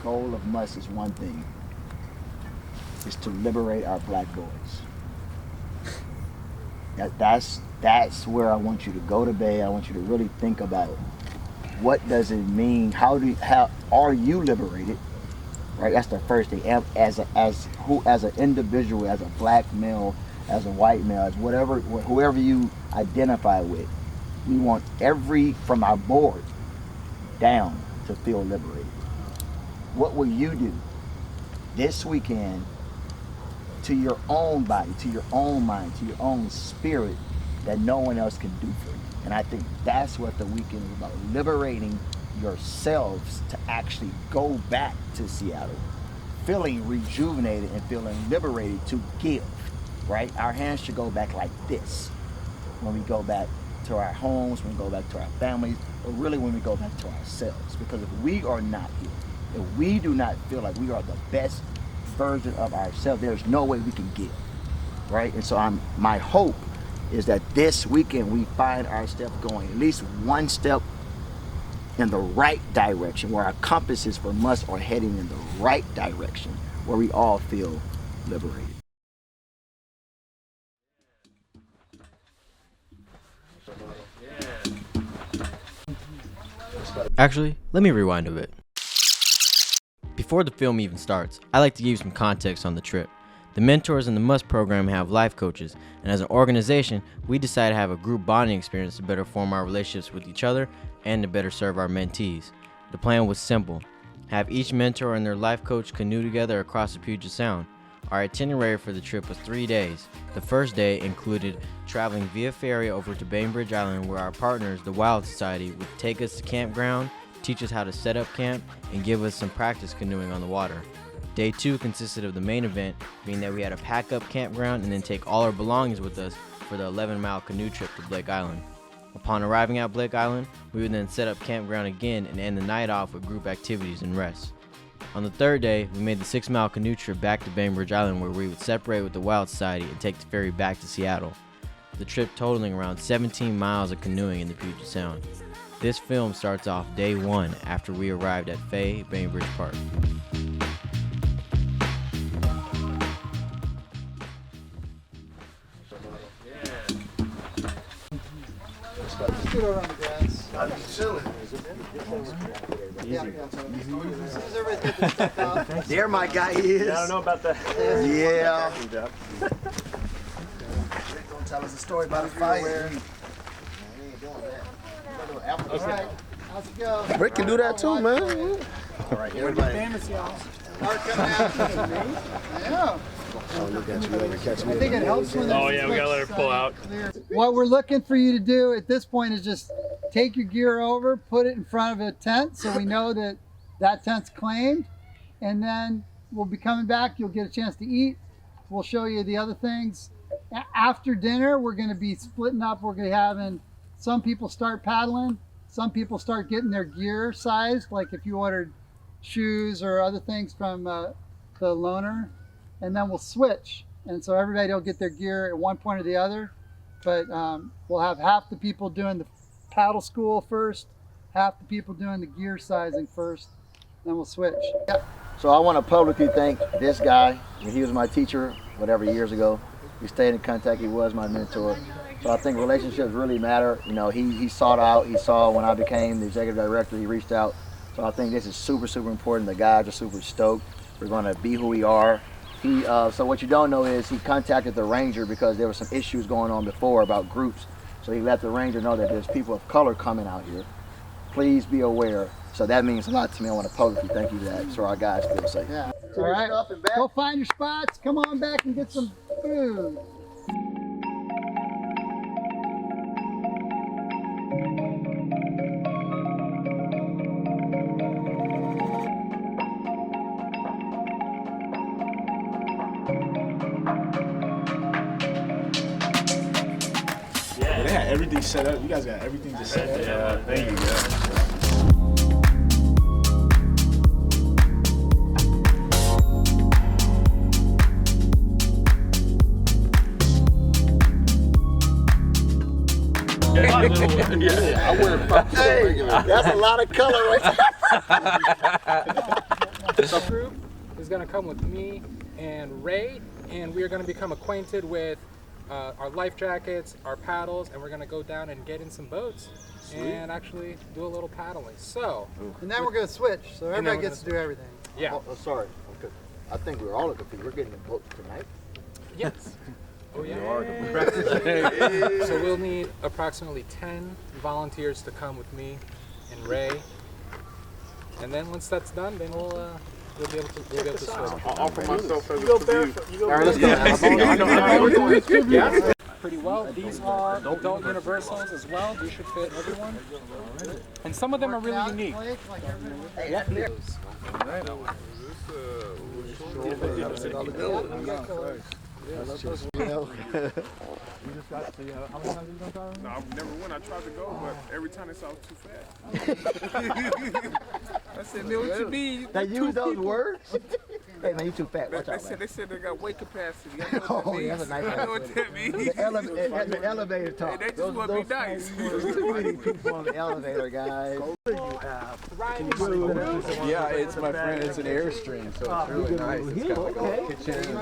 goal of M.U.S.T is one thing. Is to liberate our black boys. That's where I want you to go to bed. I want you to really think about what does it mean? How are you liberated? Right? That's the first thing. As an individual, as a black male, as a white male, as whoever you identify with, we want from our board down to feel liberated. What will you do this weekend to your own body, to your own mind, to your own spirit that no one else can do for you? And I think that's what the weekend is about, liberating yourselves to actually go back to Seattle, feeling rejuvenated and feeling liberated to give, right? Our hands should go back like this when we go back to our homes, when we go back to our families, or really when we go back to ourselves. Because if we are not here, if we do not feel like we are the best version of ourselves, there's no way we can give, right? And so my hope is that this weekend we find ourselves going at least one step in the right direction, where our compasses for M.U.S.T are heading in the right direction, where we all feel liberated. Actually, let me rewind a bit. Before the film even starts, I like to give you some context on the trip. The mentors in the M.U.S.T program have life coaches, and as an organization, we decided to have a group bonding experience to better form our relationships with each other and to better serve our mentees. The plan was simple: have each mentor and their life coach canoe together across the Puget Sound. Our itinerary for the trip was 3 days. The first day included traveling via ferry over to Bainbridge Island, where our partners, the Wild Society, would take us to campground, teach us how to set up camp, and give us some practice canoeing on the water. Day 2 consisted of the main event, being that we had to pack up campground and then take all our belongings with us for the 11-mile canoe trip to Blake Island. Upon arriving at Blake Island, we would then set up campground again and end the night off with group activities and rest. On the third day, we made the 6-mile canoe trip back to Bainbridge Island, where we would separate with the Wild Society and take the ferry back to Seattle. The trip totaling around 17 miles of canoeing in the Puget Sound. This film starts off day 1 after we arrived at Fay Bainbridge Park. Just get over on the grass. I'm just chilling. There my guy is. I don't know about that. Yeah. Don't tell us a story about a fight. Alright, how's it go? Rick can do that too, man. All right, everybody. Famous, y'all. Mark coming out. Yeah. Oh, look at you, let catch me. I think it helps when Oh yeah, we gotta let her pull out. clear. What we're looking for you to do at this point is just take your gear over, put it in front of a tent so we know that that tent's claimed, and then we'll be coming back. You'll get a chance to eat. We'll show you the other things. After dinner, we're going to be splitting up. We're going to be having some people start paddling, some people start getting their gear sized, like if you ordered shoes or other things from the loaner, and then we'll switch. And so everybody will get their gear at one point or the other, but we'll have half the people doing the paddle school first, half the people doing the gear sizing first, then we'll switch. Yep. So I want to publicly thank this guy. He was my teacher, whatever, years ago. We stayed in contact. He was my mentor. So I think relationships really matter. You know, he sought out. He saw when I became the executive director, he reached out. So I think this is super, super important. The guys are super stoked. We're going to be who we are. So what you don't know is he contacted the ranger because there were some issues going on before about groups. So he let the ranger know that there's people of color coming out here. Please be aware. So that means a lot to me. I want to publicly thank you for that, so our guys feel safe. Yeah. All right. Go find your spots. Come on back and get some food. Yeah, They had everything set up. You guys got everything just set up. yeah, thank you guys. I wear hey, that's a lot of color right there. So group is going to come with me and Ray, and we are going to become acquainted with our life jackets, our paddles, and we're going to go down and get in some boats and actually do a little paddling. So, And then we're going to switch, so everybody gets to do everything. yeah. Oh, sorry. I think we're all confused. We're getting a boat tonight. Yes. Oh yeah. So we'll need approximately 10 volunteers to come with me and Ray, and then once that's done, then we'll be able to swim. I'll offer myself as a Go tribute. barefoot. You go All right, let's go. Yeah. Pretty well. These are adult universals as well. These should fit everyone. And some of them are really unique. No, I've never won. I tried to go, but every time they saw I was too fat. I said, man, what you mean? They use those words? Hey man, you too fat. Watch out, man. They said they got weight capacity. I know what Oh, that means. that's a nice I know what that means. The elevator talk. They just want to be nice. Too many people on the elevator, guys. Yeah, it's my friend. It's an Airstream, so it's really nice. It's got like a kitchen.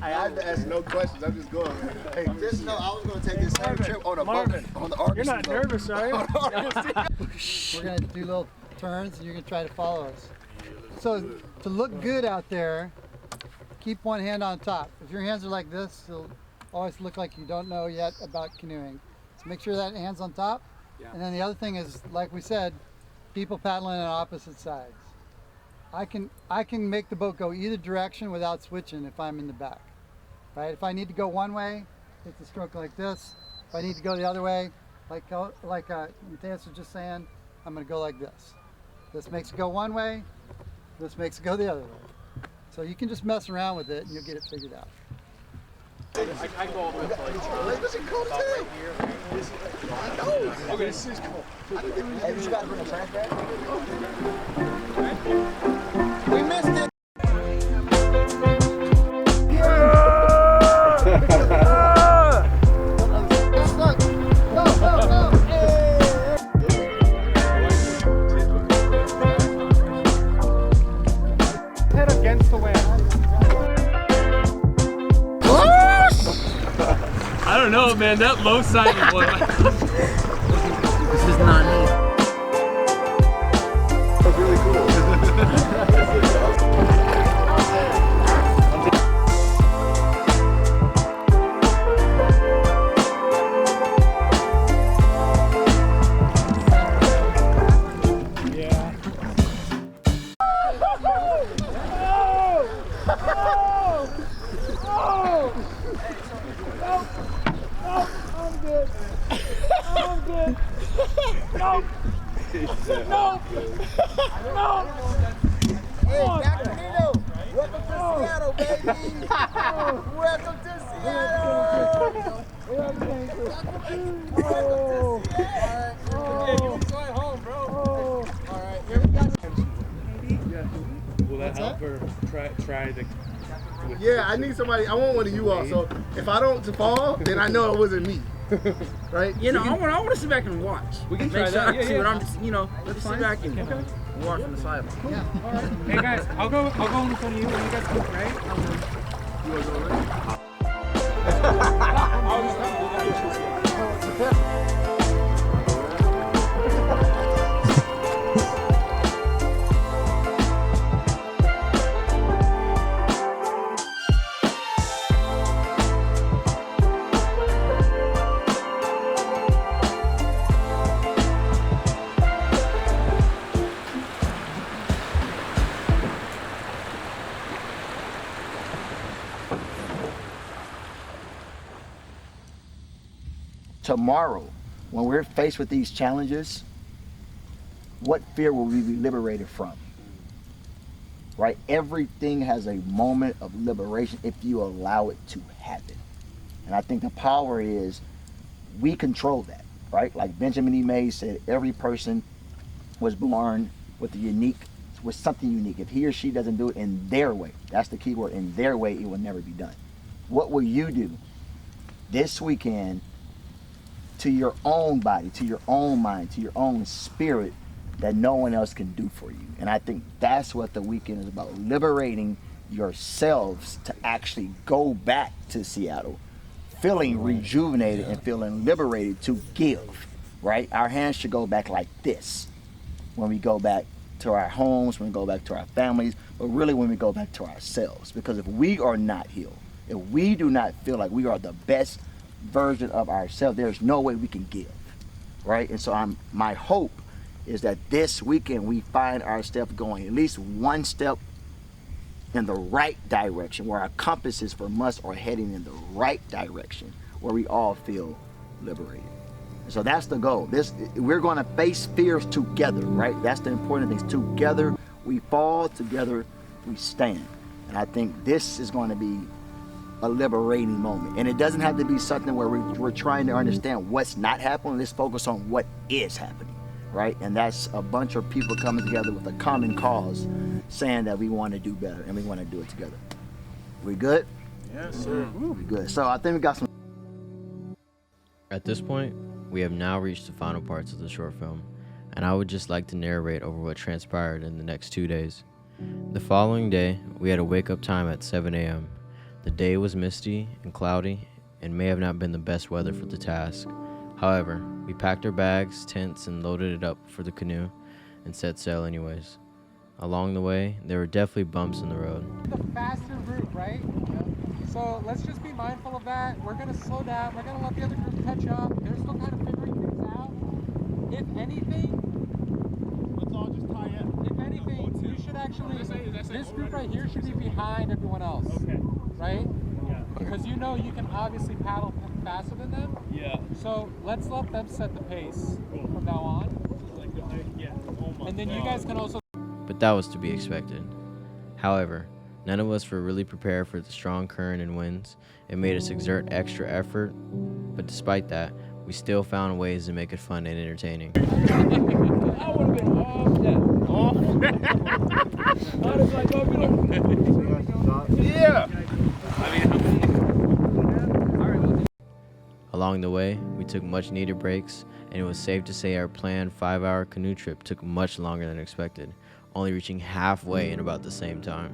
I have to ask no questions. I'm just going. Hey, just know I was going to take this same trip on a boat. On the Argus. You're not nervous, are you? We're going to do little turns, and you're going to try to follow us. So to look good out there, keep one hand on top. If your hands are like this, it'll always look like you don't know yet about canoeing. So make sure that hand's on top. Yeah. And then the other thing is, like we said, people paddling on opposite sides. I can make the boat go either direction without switching if I'm in the back. Right? If I need to go one way, it's a stroke like this. If I need to go the other way, like Matthias was just saying, I'm going to go like this. This makes it go one way. This makes it go the other way. So you can just mess around with it and you'll get it figured out. I go all the way to Okay, this is cool. Hey, you got to bring a trash bag? We missed it! Head against the wind. I don't know, man. That low-sided one. This is not me. That's really cool. Hey, Magneto! Welcome to Seattle, baby! Welcome to Seattle! Will that help her try to? Yeah, I need somebody. I want one of you all. So if I don't fall, then I know it wasn't me. Right? You know, I want to sit back and watch. We can try make that. sure I see what I'm just, you know, let's sit back and watch from the sideline. Hey guys, I'll go in front of you and you guys come, right? Tomorrow, when we're faced with these challenges, what fear will we be liberated from? Right? Everything has a moment of liberation if you allow it to happen. And I think the power is we control that, right? Like Benjamin E. Mays said, every person was born with something unique. If he or she doesn't do it in their way, that's the key word, in their way, it will never be done. What will you do this weekend to your own body, to your own mind, to your own spirit, that no one else can do for you. And I think that's what the weekend is about, liberating yourselves to actually go back to Seattle, feeling rejuvenated and feeling liberated to give, right? Our hands should go back like this when we go back to our homes, when we go back to our families, but really when we go back to ourselves. Because if we are not healed, if we do not feel like we are the best version of ourselves, there's no way we can give, right? And so my hope is that this weekend we find ourselves going at least one step in the right direction, where our compasses for M.U.S.T are heading in the right direction, where we all feel liberated. So that's the goal. We're going to face fears together, right? That's the important thing. Together we fall, together we stand. And I think this is going to be a liberating moment. And it doesn't have to be something where we're trying to understand what's not happening. Let's focus on what is happening, right? And that's a bunch of people coming together with a common cause, saying that we want to do better and we want to do it together. We good? Yes, sir. We good. So I think we got some. At this point, we have now reached the final parts of the short film, and I would just like to narrate over what transpired in the next 2 days. The following day, we had a wake-up time at 7 a.m. The day was misty and cloudy and may have not been the best weather for the task. However, we packed our bags, tents, and loaded it up for the canoe and set sail anyways. Along the way, there were definitely bumps in the road. The faster route, right? So let's just be mindful of that. We're gonna slow down. We're gonna let the other group catch up. They're still kind of figuring things out. If anything, Let's all just tie up. if anything, you should actually, this group right here should be behind everyone else. Okay. Right? Yeah. Because you know you can obviously paddle faster than them. Yeah. So let's let them set the pace from now on. Yeah. Oh my And then you guys can also. But that was to be expected. However, none of us were really prepared for the strong current and winds. It made us exert extra effort, but despite that, we still found ways to make it fun and entertaining. I would have been off that. I was like, oh, yeah. Along the way, we took much needed breaks, and it was safe to say our planned 5-hour canoe trip took much longer than expected, only reaching halfway in about the same time.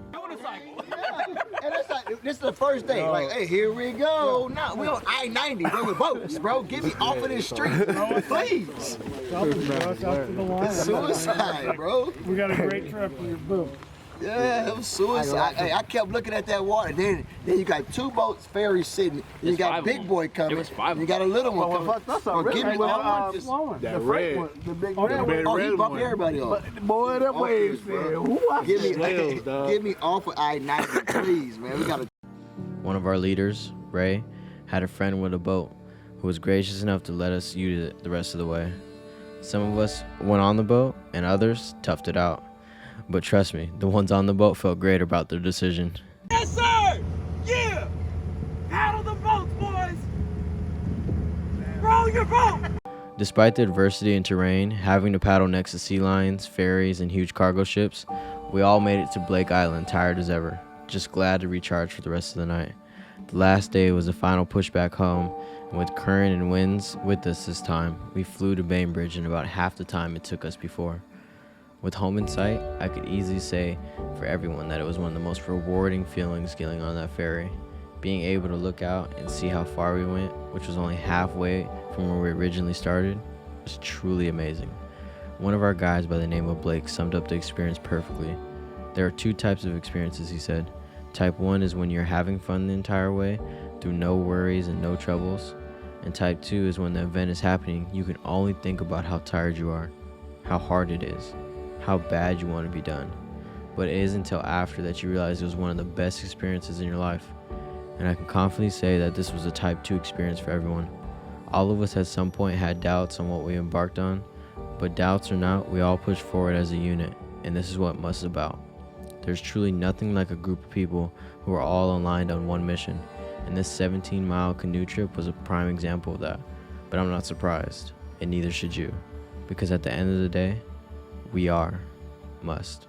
And it's like, this is the first day. Like, hey, here we go. Now we on I-90, bro, with boats, bro. Get me off of this street, please. It's suicide, bro. We got a great trip for your boat. Yeah, it was suicide. Hey, I kept looking at that water. Then you got 2 boats, ferry sitting. Then you got big boy coming. It was 5. You got a little one coming. That's not really. Give me one. That red one. The big red Oh, he one. bumped everybody off. Boy, that waves there. Give me off of I-90, please, man. We got to. One of our leaders, Ray, had a friend with a boat who was gracious enough to let us use it the rest of the way. Some of us went on the boat and others toughed it out. But trust me, the ones on the boat felt great about their decision. Yes, sir! Yeah! Paddle the boats, boys! Row your boat! Despite the adversity and terrain, having to paddle next to sea lions, ferries, and huge cargo ships, we all made it to Blake Island tired as ever, just glad to recharge for the rest of the night. The last day was the final push back home, and with current and winds with us this time, we flew to Bainbridge in about half the time it took us before. With home in sight, I could easily say for everyone that it was one of the most rewarding feelings getting on that ferry. Being able to look out and see how far we went, which was only halfway from where we originally started, was truly amazing. One of our guys by the name of Blake summed up the experience perfectly. There are 2 types of experiences, he said. Type 1 is when you're having fun the entire way, through no worries and no troubles. And type 2 is when the event is happening, you can only think about how tired you are, how hard it is, how bad you want to be done. But it isn't until after that you realize it was one of the best experiences in your life. And I can confidently say that this was a type 2 experience for everyone. All of us at some point had doubts on what we embarked on, but doubts or not, we all pushed forward as a unit, and this is what M.U.S.T is about. There's truly nothing like a group of people who are all aligned on one mission, and this 17-mile canoe trip was a prime example of that. But I'm not surprised, and neither should you, because at the end of the day, we are M.U.S.T.